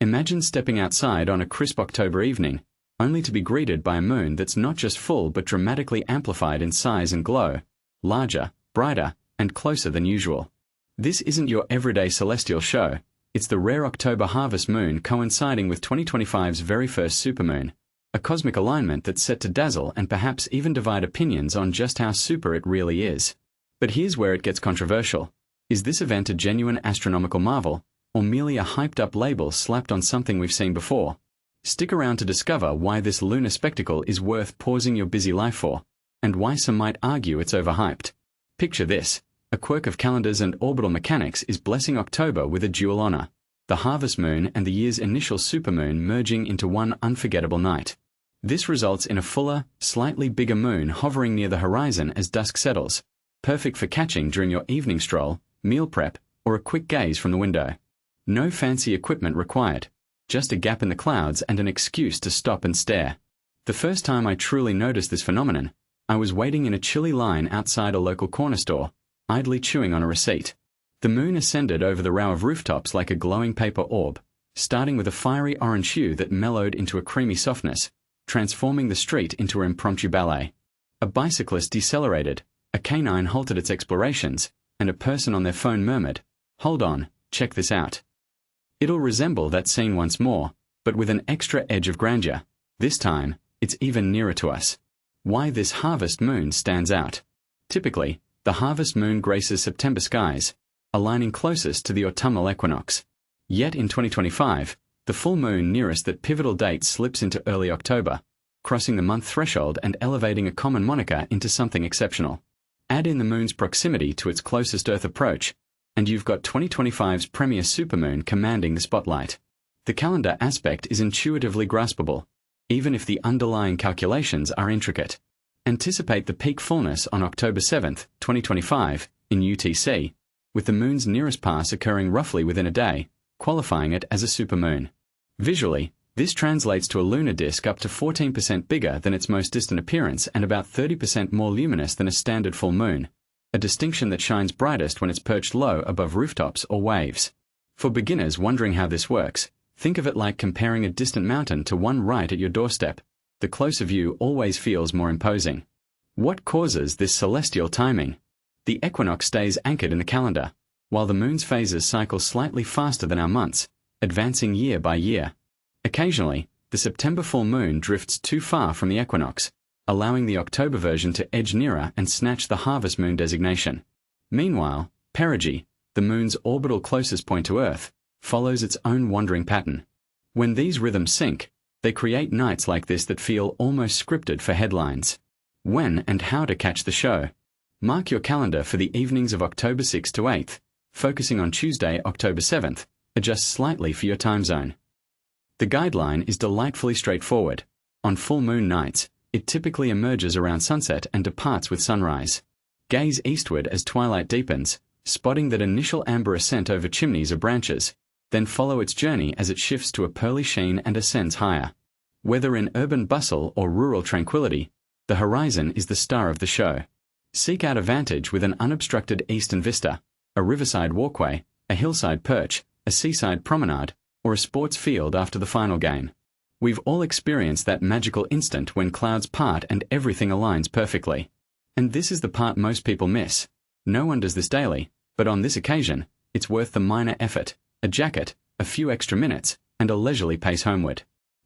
Imagine stepping outside on a crisp October evening, only to be greeted by a moon that's not just full but dramatically amplified in size and glow, larger, brighter, and closer than usual. This isn't your everyday celestial show, it's the rare October harvest moon coinciding with 2025's very first supermoon, a cosmic alignment that's set to dazzle and perhaps even divide opinions on just how super it really is. But here's where it gets controversial. Is this event a genuine astronomical marvel, or merely a hyped-up label slapped on something we've seen before? Stick around to discover why this lunar spectacle is worth pausing your busy life for, and why some might argue it's overhyped. Picture this. A quirk of calendars and orbital mechanics is blessing October with a dual honor, the harvest moon and the year's initial supermoon merging into one unforgettable night. This results in a fuller, slightly bigger moon hovering near the horizon as dusk settles, perfect for catching during your evening stroll, meal prep, or a quick gaze from the window. No fancy equipment required, just a gap in the clouds and an excuse to stop and stare. The first time I truly noticed this phenomenon, I was waiting in a chilly line outside a local corner store, idly chewing on a receipt. The moon ascended over the row of rooftops like a glowing paper orb, starting with a fiery orange hue that mellowed into a creamy softness, transforming the street into an impromptu ballet. A bicyclist decelerated, a canine halted its explorations, and a person on their phone murmured, "Hold on, check this out." It'll resemble that scene once more, but with an extra edge of grandeur. This time, it's even nearer to us. Why this harvest moon stands out. Typically, the harvest moon graces September skies, aligning closest to the autumnal equinox. Yet in 2025, the full moon nearest that pivotal date slips into early October, crossing the month threshold and elevating a common moniker into something exceptional. Add in the moon's proximity to its closest Earth approach, and you've got 2025's premier supermoon commanding the spotlight. The calendar aspect is intuitively graspable, even if the underlying calculations are intricate. Anticipate the peak fullness on October 7th, 2025, in UTC, with the moon's nearest pass occurring roughly within a day, qualifying it as a supermoon. Visually, this translates to a lunar disk up to 14% bigger than its most distant appearance and about 30% more luminous than a standard full moon, a distinction that shines brightest when it's perched low above rooftops or waves. For beginners wondering how this works, think of it like comparing a distant mountain to one right at your doorstep. The closer view always feels more imposing. What causes this celestial timing? The equinox stays anchored in the calendar, while the moon's phases cycle slightly faster than our months, advancing year by year. Occasionally, the September full moon drifts too far from the equinox, allowing the October version to edge nearer and snatch the harvest moon designation. Meanwhile, perigee, the moon's orbital closest point to Earth, follows its own wandering pattern. When these rhythms sync, they create nights like this that feel almost scripted for headlines. When and how to catch the show. Mark your calendar for the evenings of October 6th to 8th, focusing on Tuesday, October 7th, adjust slightly for your time zone. The guideline is delightfully straightforward. On full moon nights, it typically emerges around sunset and departs with sunrise. Gaze eastward as twilight deepens, spotting that initial amber ascent over chimneys or branches, then follow its journey as it shifts to a pearly sheen and ascends higher. Whether in urban bustle or rural tranquility, the horizon is the star of the show. Seek out a vantage with an unobstructed eastern vista, a riverside walkway, a hillside perch, a seaside promenade, or a sports field after the final game. We've all experienced that magical instant when clouds part and everything aligns perfectly. And this is the part most people miss. No one does this daily, but on this occasion, it's worth the minor effort, a jacket, a few extra minutes, and a leisurely pace homeward.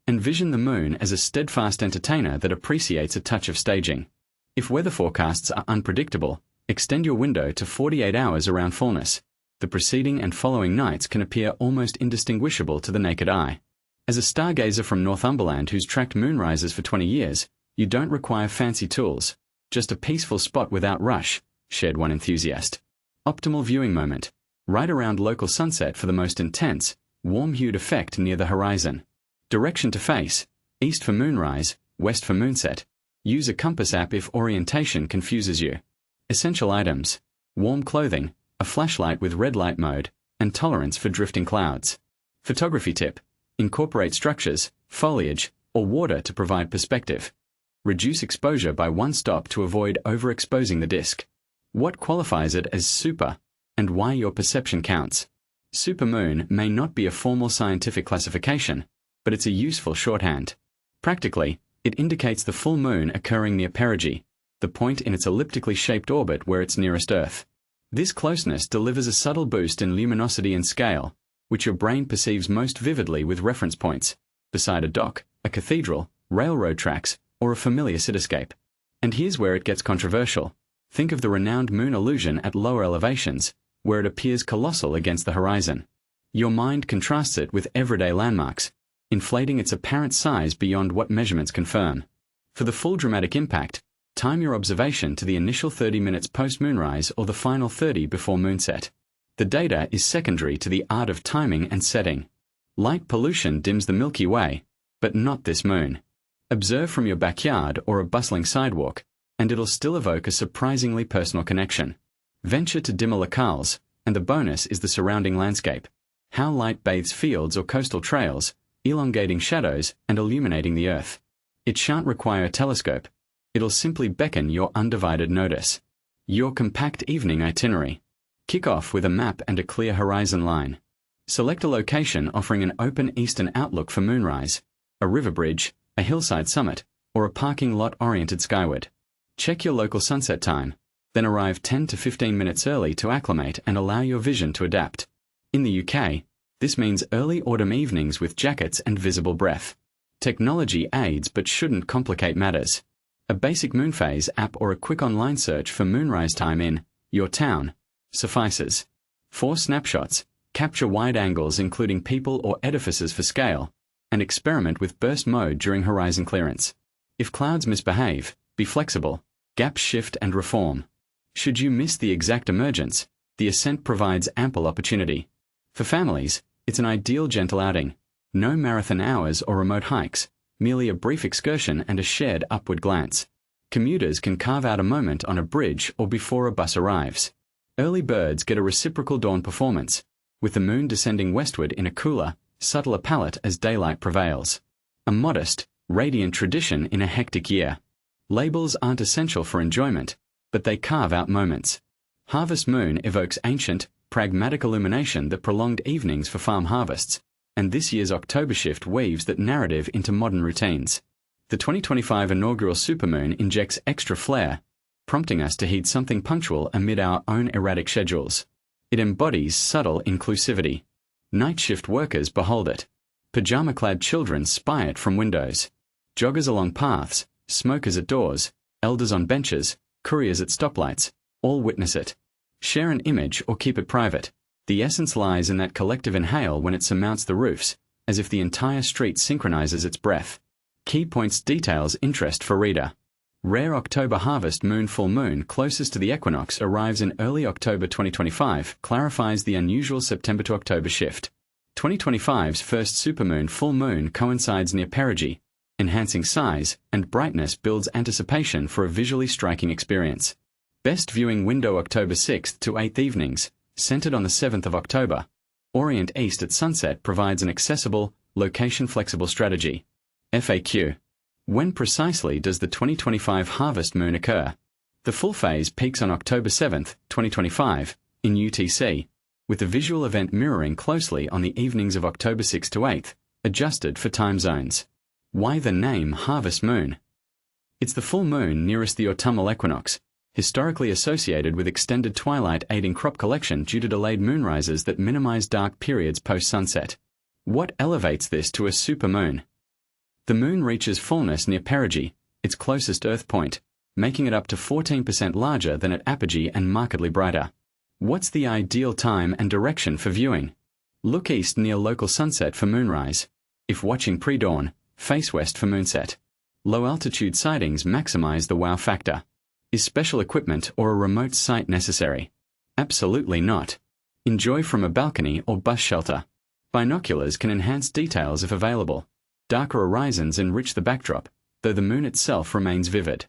Envision the moon as a steadfast entertainer that appreciates a touch of staging. If weather forecasts are unpredictable, extend your window to 48 hours around fullness. The preceding and following nights can appear almost indistinguishable to the naked eye. As a stargazer from Northumberland who's tracked moonrises for 20 years, you don't require fancy tools, just a peaceful spot without rush, shared one enthusiast. Optimal viewing moment, right around local sunset for the most intense, warm-hued effect near the horizon. Direction to face, east for moonrise, west for moonset. Use a compass app if orientation confuses you. Essential items, warm clothing, a flashlight with red light mode, and tolerance for drifting clouds. Photography tip, incorporate structures, foliage, or water to provide perspective. Reduce exposure by one stop to avoid overexposing the disk. What qualifies it as super, and why your perception counts. Supermoon may not be a formal scientific classification, but it's a useful shorthand. Practically, it indicates the full moon occurring near perigee, the point in its elliptically shaped orbit where it's nearest Earth. This closeness delivers a subtle boost in luminosity and scale, which your brain perceives most vividly with reference points, beside a dock, a cathedral, railroad tracks, or a familiar cityscape. And here's where it gets controversial. Think of the renowned moon illusion at lower elevations, where it appears colossal against the horizon. Your mind contrasts it with everyday landmarks, inflating its apparent size beyond what measurements confirm. For the full dramatic impact, time your observation to the initial 30 minutes post-moonrise or the final 30 before moonset. The data is secondary to the art of timing and setting. Light pollution dims the Milky Way, but not this moon. Observe from your backyard or a bustling sidewalk, and it'll still evoke a surprisingly personal connection. Venture to dimmer locales, and the bonus is the surrounding landscape. How light bathes fields or coastal trails, elongating shadows and illuminating the earth. It shan't require a telescope. It'll simply beckon your undivided notice. Your compact evening itinerary. Kick off with a map and a clear horizon line. Select a location offering an open eastern outlook for moonrise, a river bridge, a hillside summit, or a parking lot oriented skyward. Check your local sunset time, then arrive 10 to 15 minutes early to acclimate and allow your vision to adapt. In the UK, this means early autumn evenings with jackets and visible breath. Technology aids but shouldn't complicate matters. A basic moonphase app or a quick online search for moonrise time in your town suffices. 4 snapshots, capture wide angles including people or edifices for scale, and experiment with burst mode during horizon clearance. If clouds misbehave, be flexible, gaps shift and reform. Should you miss the exact emergence, the ascent provides ample opportunity. For families, it's an ideal gentle outing. No marathon hours or remote hikes, merely a brief excursion and a shared upward glance. Commuters can carve out a moment on a bridge or before a bus arrives. Early birds get a reciprocal dawn performance, with the moon descending westward in a cooler, subtler palette as daylight prevails. A modest, radiant tradition in a hectic year. Labels aren't essential for enjoyment, but they carve out moments. Harvest moon evokes ancient, pragmatic illumination that prolonged evenings for farm harvests, and this year's October shift weaves that narrative into modern routines. The 2025 inaugural supermoon injects extra flair, prompting us to heed something punctual amid our own erratic schedules. It embodies subtle inclusivity. Night shift workers behold it. Pajama-clad children spy it from windows. Joggers along paths, smokers at doors, elders on benches, couriers at stoplights, all witness it. Share an image or keep it private. The essence lies in that collective inhale when it surmounts the roofs, as if the entire street synchronizes its breath. Key points details interest for reader. Rare October harvest moon full moon closest to the equinox arrives in early October 2025, clarifies the unusual September to October shift. 2025's first supermoon full moon coincides near perigee, enhancing size and brightness builds anticipation for a visually striking experience. Best viewing window October 6th to 8th evenings, centered on the 7th of October. Orient East at sunset provides an accessible, location-flexible strategy. FAQ. When precisely does the 2025 harvest moon occur? The full phase peaks on October 7, 2025, in UTC, with the visual event mirroring closely on the evenings of October 6 to 8, adjusted for time zones. Why the name Harvest Moon? It's the full moon nearest the autumnal equinox, historically associated with extended twilight aiding crop collection due to delayed moonrises that minimize dark periods post-sunset. What elevates this to a supermoon? The moon reaches fullness near perigee, its closest Earth point, making it up to 14% larger than at apogee and markedly brighter. What's the ideal time and direction for viewing? Look east near local sunset for moonrise. If watching pre-dawn, face west for moonset. Low-altitude sightings maximize the wow factor. Is special equipment or a remote site necessary? Absolutely not. Enjoy from a balcony or bus shelter. Binoculars can enhance details if available. Darker horizons enrich the backdrop, though the moon itself remains vivid.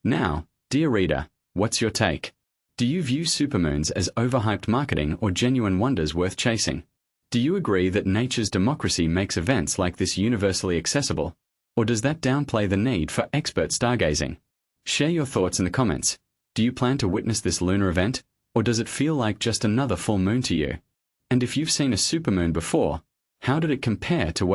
Now, dear reader, what's your take? Do you view supermoons as overhyped marketing or genuine wonders worth chasing? Do you agree that nature's democracy makes events like this universally accessible, or does that downplay the need for expert stargazing? Share your thoughts in the comments. Do you plan to witness this lunar event, or does it feel like just another full moon to you? And if you've seen a supermoon before, how did it compare to what